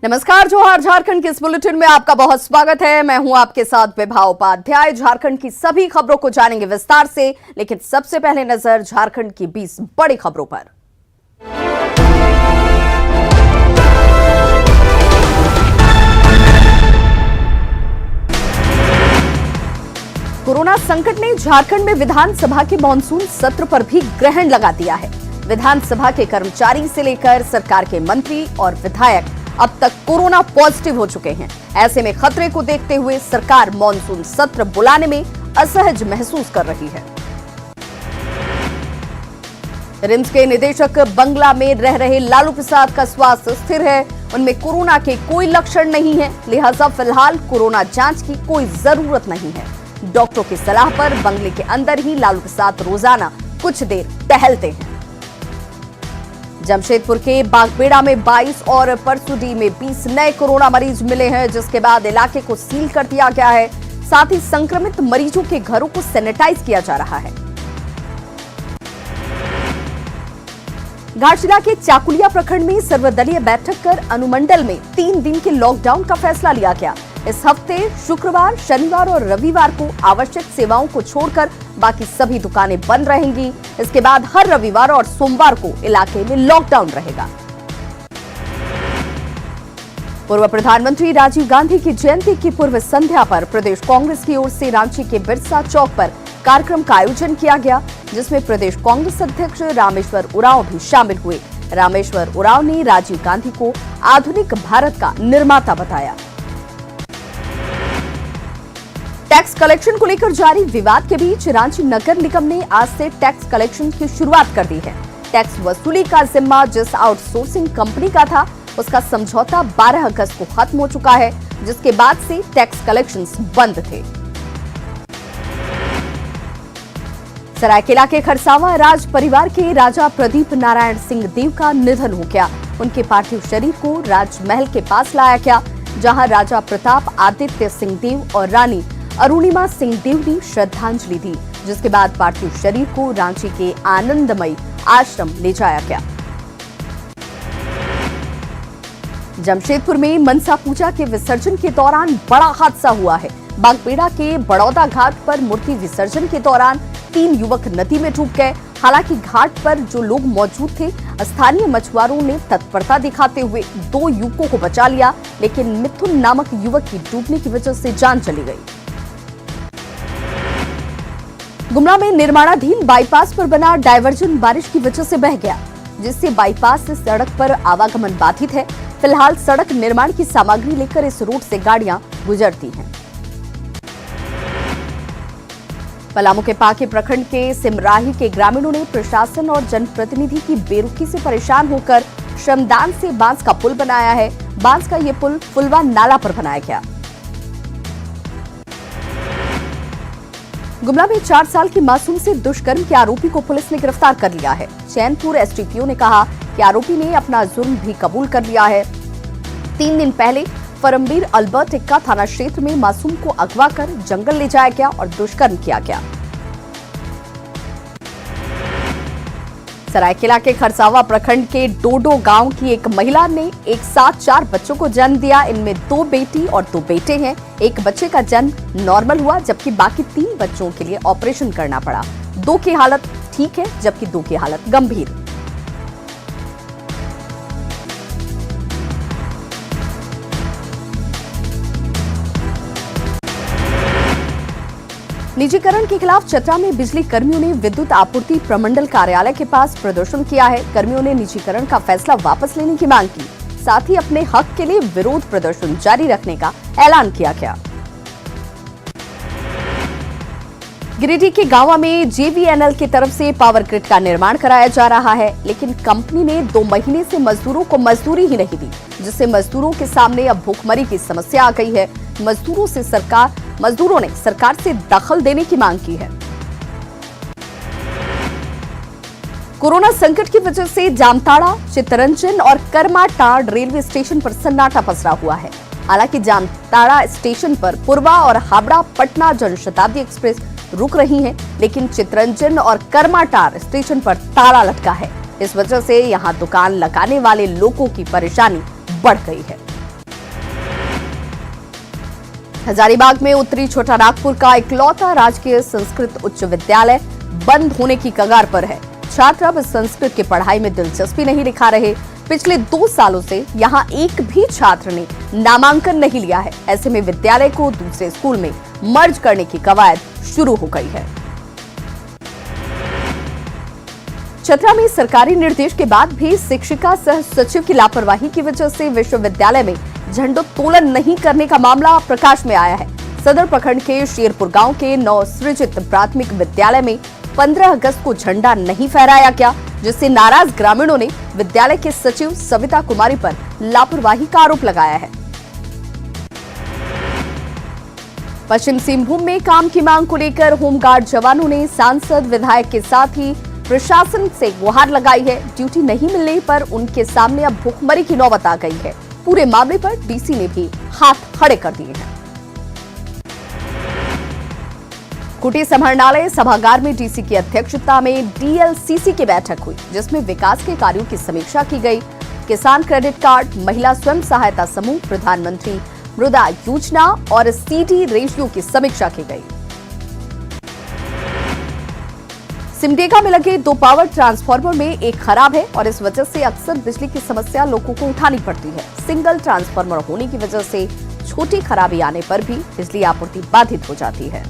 नमस्कार, जोहार। झारखंड के इस बुलेटिन में आपका बहुत स्वागत है। मैं हूं आपके साथ विभा उपाध्याय। झारखंड की सभी खबरों को जानेंगे विस्तार से, लेकिन सबसे पहले नजर झारखंड की 20 बड़ी खबरों पर। कोरोना संकट ने झारखंड में विधानसभा के मानसून सत्र पर भी ग्रहण लगा दिया है। विधानसभा के कर्मचारी से लेकर सरकार के मंत्री और विधायक अब तक कोरोना पॉजिटिव हो चुके हैं। ऐसे में खतरे को देखते हुए सरकार मानसून सत्र बुलाने में असहज महसूस कर रही है। रिम्स के निदेशक बंगला में रह रहे लालू प्रसाद का स्वास्थ्य स्थिर है। उनमें कोरोना के कोई लक्षण नहीं है, लिहाजा फिलहाल कोरोना जांच की कोई जरूरत नहीं है। डॉक्टरों की सलाह पर बंगले के अंदर ही लालू प्रसाद रोजाना कुछ देर टहलते हैं। जमशेदपुर के बागबेड़ा में 22 और परसुडी में 20 नए कोरोना मरीज मिले हैं, जिसके बाद इलाके को सील कर दिया गया है। साथ ही संक्रमित मरीजों के घरों को सैनिटाइज किया जा रहा है। घाटशिला के चाकुलिया प्रखंड में सर्वदलीय बैठक कर अनुमंडल में 3 दिन के लॉकडाउन का फैसला लिया गया। इस हफ्ते शुक्रवार, शनिवार और रविवार को आवश्यक सेवाओं को छोड़कर बाकी सभी दुकानें बंद रहेंगी। इसके बाद हर रविवार और सोमवार को इलाके में लॉकडाउन रहेगा। पूर्व प्रधानमंत्री राजीव गांधी की जयंती की पूर्व संध्या पर प्रदेश कांग्रेस की ओर से रांची के बिरसा चौक पर कार्यक्रम का आयोजन किया गया, जिसमें प्रदेश कांग्रेस अध्यक्ष रामेश्वर उरांव भी शामिल हुए। रामेश्वर उरांव ने राजीव गांधी को आधुनिक भारत का निर्माता बताया। टैक्स कलेक्शन को लेकर जारी विवाद के बीच रांची नगर निगम ने आज से टैक्स कलेक्शन की शुरुआत कर दी है। टैक्स वसूली का जिम्मा जिस आउटसोर्सिंग कंपनी का था, उसका समझौता 12 अगस्त को खत्म हो चुका है, जिसके बाद से टैक्स कलेक्शंस बंद थे। सरायकेला के खरसावा राज परिवार के राजा प्रदीप नारायण सिंह देव का निधन हो गया। उनके पार्थिव शरीर को राजमहल के पास लाया गया, जहां राजा प्रताप आदित्य सिंह देव और रानी अरुणिमा सिंह देव ने श्रद्धांजलि दी, जिसके बाद पार्थिव शरीर को रांची के आनंदमयी आश्रम ले जाया गया। जमशेदपुर में मनसा पूजा के विसर्जन के दौरान बड़ा हादसा हुआ है। बागबेड़ा के बड़ौदा घाट पर मूर्ति विसर्जन के दौरान 3 युवक नदी में डूब गए। हालांकि घाट पर जो लोग मौजूद थे, स्थानीय मछुआरों ने तत्परता दिखाते हुए 2 युवकों को बचा लिया, लेकिन मिथुन नामक युवक की डूबने की वजह से जान चली गई। गुमला में निर्माणाधीन बाईपास पर बना डायवर्जन बारिश की वजह से बह गया, जिससे बाईपास से सड़क पर आवागमन बाधित है। फिलहाल सड़क निर्माण की सामग्री लेकर इस रूट से गाड़ियां गुजरती हैं। पलामू के पाके प्रखंड के सिमराही के ग्रामीणों ने प्रशासन और जनप्रतिनिधि की बेरुखी से परेशान होकर श्रमदान से बांस का पुल बनाया है। बांस का ये पुल फुलवा नाला पर बनाया गया। गुमला में 4 साल की मासूम से दुष्कर्म के आरोपी को पुलिस ने गिरफ्तार कर लिया है। चैनपुर एसडीपीओ ने कहा कि आरोपी ने अपना जुर्म भी कबूल कर लिया है। 3 दिन पहले फरमबीर अल्बर्ट इक्का थाना क्षेत्र में मासूम को अगवा कर जंगल ले जाया गया और दुष्कर्म किया गया। सरायकेला के खरसावा प्रखंड के डोडो गांव की एक महिला ने एक साथ 4 बच्चों को जन्म दिया। इनमें 2 बेटी और 2 बेटे हैं। एक बच्चे का जन्म नॉर्मल हुआ, जबकि बाकी 3 बच्चों के लिए ऑपरेशन करना पड़ा। 2 की हालत ठीक है, जबकि 2 की हालत गंभीर। निजीकरण के खिलाफ चतरा में बिजली कर्मियों ने विद्युत आपूर्ति प्रमंडल कार्यालय के पास प्रदर्शन किया है। कर्मियों ने निजीकरण का फैसला वापस लेने की मांग की, साथ ही अपने हक के लिए विरोध प्रदर्शन जारी रखने का ऐलान किया गया। गिरिडीह के गांवा में जेवीएनएल की तरफ से पावर ग्रिड का निर्माण कराया जा रहा है, लेकिन कंपनी ने 2 महीने से मजदूरों को मजदूरी ही नहीं दी, जिससे मजदूरों के सामने अब भूखमरी की समस्या आ गई है। मजदूरों ने सरकार से दखल देने की मांग की है। कोरोना संकट की वजह से जामताड़ा, चित्तरंजन और करमाटांड़ रेलवे स्टेशन पर सन्नाटा पसरा हुआ है। हालांकि जामताड़ा स्टेशन पर पूर्वा और हावड़ा पटना जनशताब्दी एक्सप्रेस रुक रही हैं, लेकिन चित्तरंजन और करमाटांड़ स्टेशन पर ताला लटका है। इस वजह से यहां दुकान लगाने वाले लोगों की परेशानी बढ़ गई है। हजारीबाग में उत्तरी छोटा नागपुर का इकलौता राजकीय संस्कृत उच्च विद्यालय बंद होने की कगार पर है। छात्र अब संस्कृत की पढ़ाई में दिलचस्पी नहीं दिखा रहे। पिछले 2 सालों से यहां एक भी छात्र ने नामांकन नहीं लिया है। ऐसे में विद्यालय को दूसरे स्कूल में मर्ज करने की कवायद शुरू हो गई है। चतरा में सरकारी निर्देश के बाद भी शिक्षिका सह सचिव की लापरवाही की वजह से विश्वविद्यालय में झंडोत्तोलन नहीं करने का मामला प्रकाश में आया है। सदर प्रखंड के शेरपुर गांव के नवसृजित प्राथमिक विद्यालय में 15 अगस्त को झंडा नहीं फहराया गया, जिससे नाराज ग्रामीणों ने विद्यालय के सचिव सविता कुमारी पर लापरवाही का आरोप लगाया है। पश्चिम सिंहभूम में काम की मांग को लेकर होमगार्ड जवानों ने सांसद विधायक के साथ ही प्रशासन से गुहार लगाई है। ड्यूटी नहीं मिलने पर उनके सामने अब भूखमरी की नौबत आ गई है। पूरे मामले पर डीसी ने भी हाथ खड़े कर दिए हैं। कुटी समाहरणालय सभागार में डीसी की अध्यक्षता में डीएलसीसी की बैठक हुई, जिसमें विकास के कार्यों की समीक्षा की गई। किसान क्रेडिट कार्ड, महिला स्वयं सहायता समूह, प्रधानमंत्री मृदा योजना और सीडी रेशियो की समीक्षा की गई। सिमडेगा में लगे 2 पावर ट्रांसफार्मर में एक खराब है और इस वजह से अक्सर बिजली की समस्या लोगों को उठानी पड़ती है। सिंगल ट्रांसफार्मर होने की वजह से छोटी खराबी आने पर भी बिजली आपूर्ति बाधित हो जाती है।